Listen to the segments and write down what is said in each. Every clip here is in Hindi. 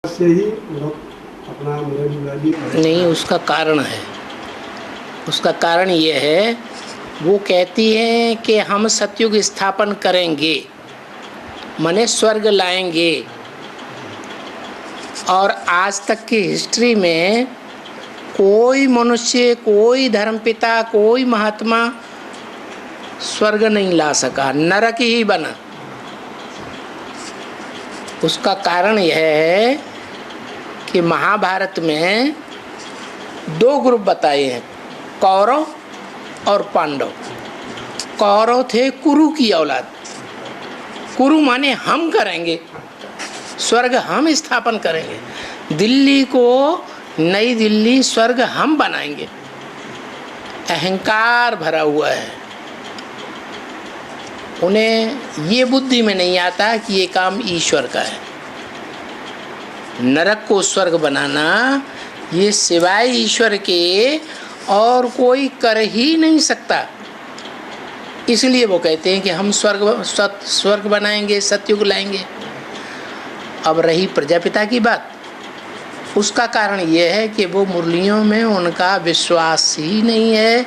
से ही लोग अपना मुरादी नहीं, उसका कारण है। उसका कारण ये है, वो कहती हैं कि हम सतयुग स्थापन करेंगे, माने स्वर्ग लाएंगे। और आज तक की हिस्ट्री में कोई मनुष्य, कोई धर्मपिता, कोई महात्मा स्वर्ग नहीं ला सका, नरक ही बना। उसका कारण यह है कि महाभारत में दो ग्रुप बताए हैं, कौरव और पांडव। कौरव थे कुरु की औलाद। कुरु माने हम करेंगे स्वर्ग, हम स्थापन करेंगे, दिल्ली को नई दिल्ली स्वर्ग हम बनाएंगे। अहंकार भरा हुआ है। उन्हें ये बुद्धि में नहीं आता कि ये काम ईश्वर का है। नरक को स्वर्ग बनाना ये सिवाय ईश्वर के और कोई कर ही नहीं सकता। इसलिए वो कहते हैं कि हम स्वर्ग बनाएंगे, सतयुग लाएंगे। अब रही प्रजापिता की बात, उसका कारण ये है कि वो मुरलियों में उनका विश्वास ही नहीं है।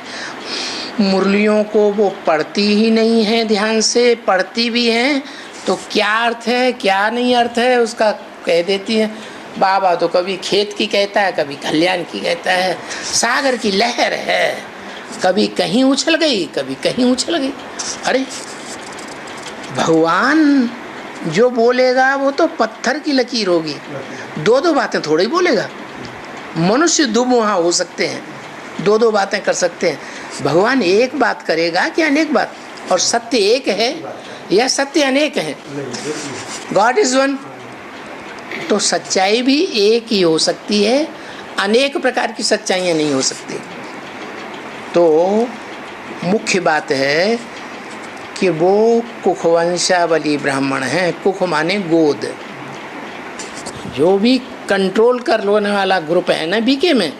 मुरलियों को वो पढ़ती ही नहीं है ध्यान से, पढ़ती भी हैं तो क्या अर्थ है क्या नहीं अर्थ है उसका कह देती है। बाबा तो कभी खेत की कहता है, कभी कल्याण की कहता है। सागर की लहर है, कभी कहीं उछल गई, कभी कहीं उछल गई। अरे भगवान जो बोलेगा वो तो पत्थर की लकीर होगी, दो दो बातें थोड़ी बोलेगा। मनुष्य दुमुहा हो सकते हैं, दो दो बातें कर सकते हैं। भगवान एक बात करेगा कि अनेक बात? और सत्य एक है या सत्य अनेक है? God is one. तो सच्चाई भी एक ही हो सकती है, अनेक प्रकार की सच्चाइयाँ नहीं हो सकती। तो मुख्य बात है कि वो कुखवंशावली ब्राह्मण हैं। कुख माने गोद। जो भी कंट्रोल कर लेने वाला ग्रुप है ना बीके में,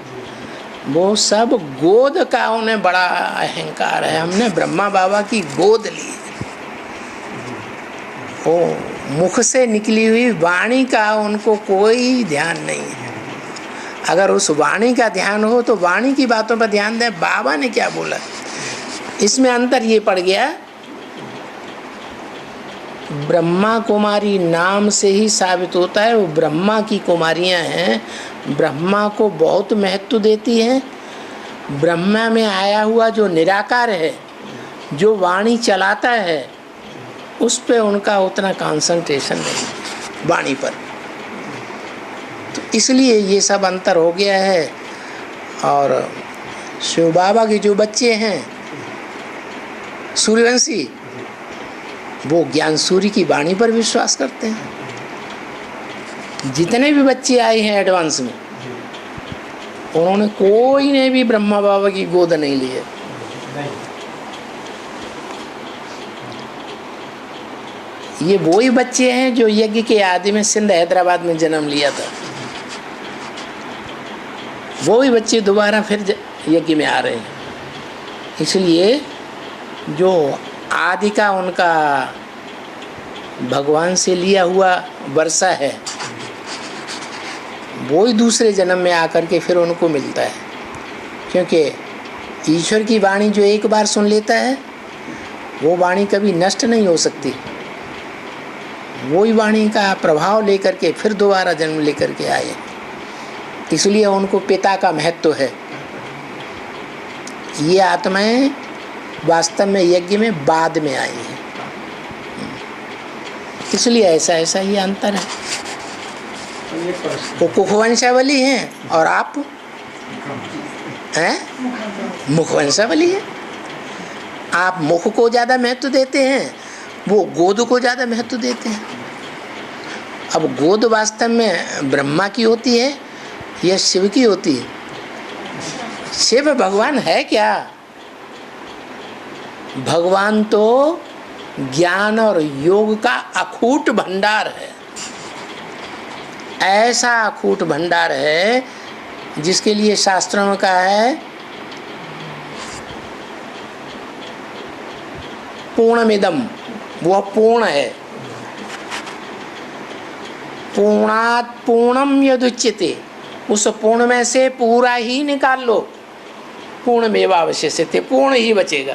वो सब गोद का उन्हें बड़ा अहंकार है। हमने ब्रह्मा बाबा की गोद ली। ओ मुख से निकली हुई वाणी का उनको कोई ध्यान नहीं है। अगर उस वाणी का ध्यान हो तो वाणी की बातों पर ध्यान दें, बाबा ने क्या बोला। इसमें अंतर ये पड़ गया, ब्रह्मा कुमारी नाम से ही साबित होता है वो ब्रह्मा की कुमारियां हैं। ब्रह्मा को बहुत महत्व देती हैं। ब्रह्मा में आया हुआ जो निराकार है, जो वाणी चलाता है, उस पे उनका उतना कंसंट्रेशन नहीं वाणी पर। तो इसलिए ये सब अंतर हो गया है। और शिव बाबा के जो बच्चे हैं सूर्यवंशी, वो ज्ञान सूर्य की वाणी पर विश्वास करते हैं। जितने भी बच्चे आए हैं एडवांस में, उन्होंने कोई ने भी ब्रह्मा बाबा की गोद नहीं ली है। ये वही बच्चे हैं जो यज्ञ के आदि में सिंध हैदराबाद में जन्म लिया था। वो भी बच्चे दोबारा फिर यज्ञ में आ रहे हैं। इसलिए जो आदि का उनका भगवान से लिया हुआ वर्षा है, वो ही दूसरे जन्म में आकर के फिर उनको मिलता है। क्योंकि ईश्वर की वाणी जो एक बार सुन लेता है, वो वाणी कभी नष्ट नहीं हो सकती। वही वाणी का प्रभाव लेकर के फिर दोबारा जन्म लेकर के आए। इसलिए उनको पिता का महत्व है। ये आत्माएं वास्तव में यज्ञ में बाद में आई हैं। इसलिए ऐसा ऐसा ये अंतर है। वो कुखवंशावली हैं और आप हैं मुखवंशावली है। आप मुख को ज़्यादा महत्व देते हैं, वो गोद को ज़्यादा महत्व देते हैं। अब गोद वास्तव में ब्रह्मा की होती है या शिव की होती है? शिव भगवान है क्या? भगवान तो ज्ञान और योग का अखूट भंडार है। ऐसा अखूट भंडार है जिसके लिए शास्त्रों में कहा है पूर्णमिदम, वह पूर्ण है। पूर्णात् पूर्णम यदुच्यते, उस पूर्ण में से पूरा ही निकाल लो। पूर्णमेवावशिष्यते, पूर्ण ही बचेगा।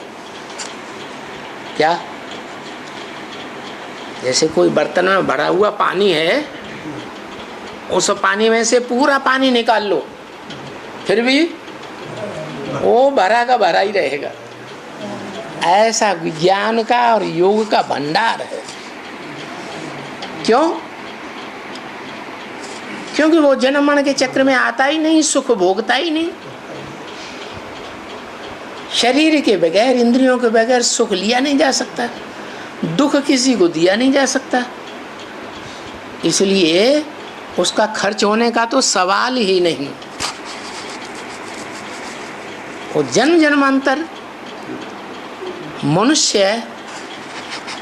क्या? जैसे कोई बर्तन में भरा हुआ पानी है, उस पानी में से पूरा पानी निकाल लो, फिर भी वो भरा का भरा ही रहेगा। ऐसा विज्ञान का और योग का भंडार है। क्यों? क्योंकि वो जन्म मरण के चक्र में आता ही नहीं, सुख भोगता ही नहीं। शरीर के बगैर, इंद्रियों के बगैर सुख लिया नहीं जा सकता, दुख किसी को दिया नहीं जा सकता। इसलिए उसका खर्च होने का तो सवाल ही नहीं। वो जन्म जन्मांतर मनुष्य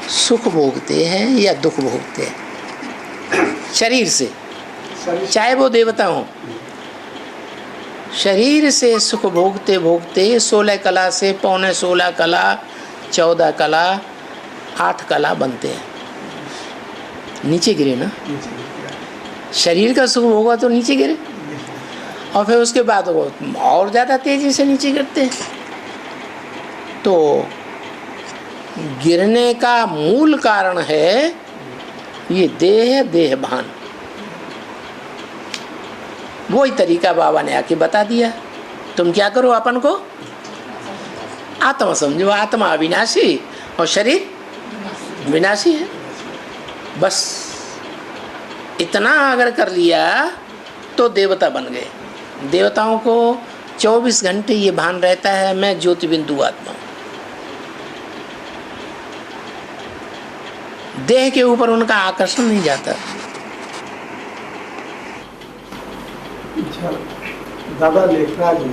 सुख भोगते हैं या दुख भोगते हैं शरीर से, चाहे वो देवता हो। शरीर से सुख भोगते भोगते 16 कला से पौने 16 कला, 14 कला, 8 कला बनते हैं। नीचे गिरे ना, शरीर का सुख भोगा तो नीचे गिरे, और फिर उसके बाद वो और ज़्यादा तेजी से नीचे गिरते हैं। तो गिरने का मूल कारण है ये देह, देहभान। वही तरीका बाबा ने आके बता दिया। तुम क्या करो, अपन को आत्मा समझो। आत्मा अविनाशी और शरीर विनाशी है। बस इतना अगर कर लिया तो देवता बन गए। देवताओं को 24 घंटे ये भान रहता है, मैं ज्योति बिंदु आत्मा हूँ। देह के ऊपर उनका आकर्षण नहीं जाता। दादा लेखराज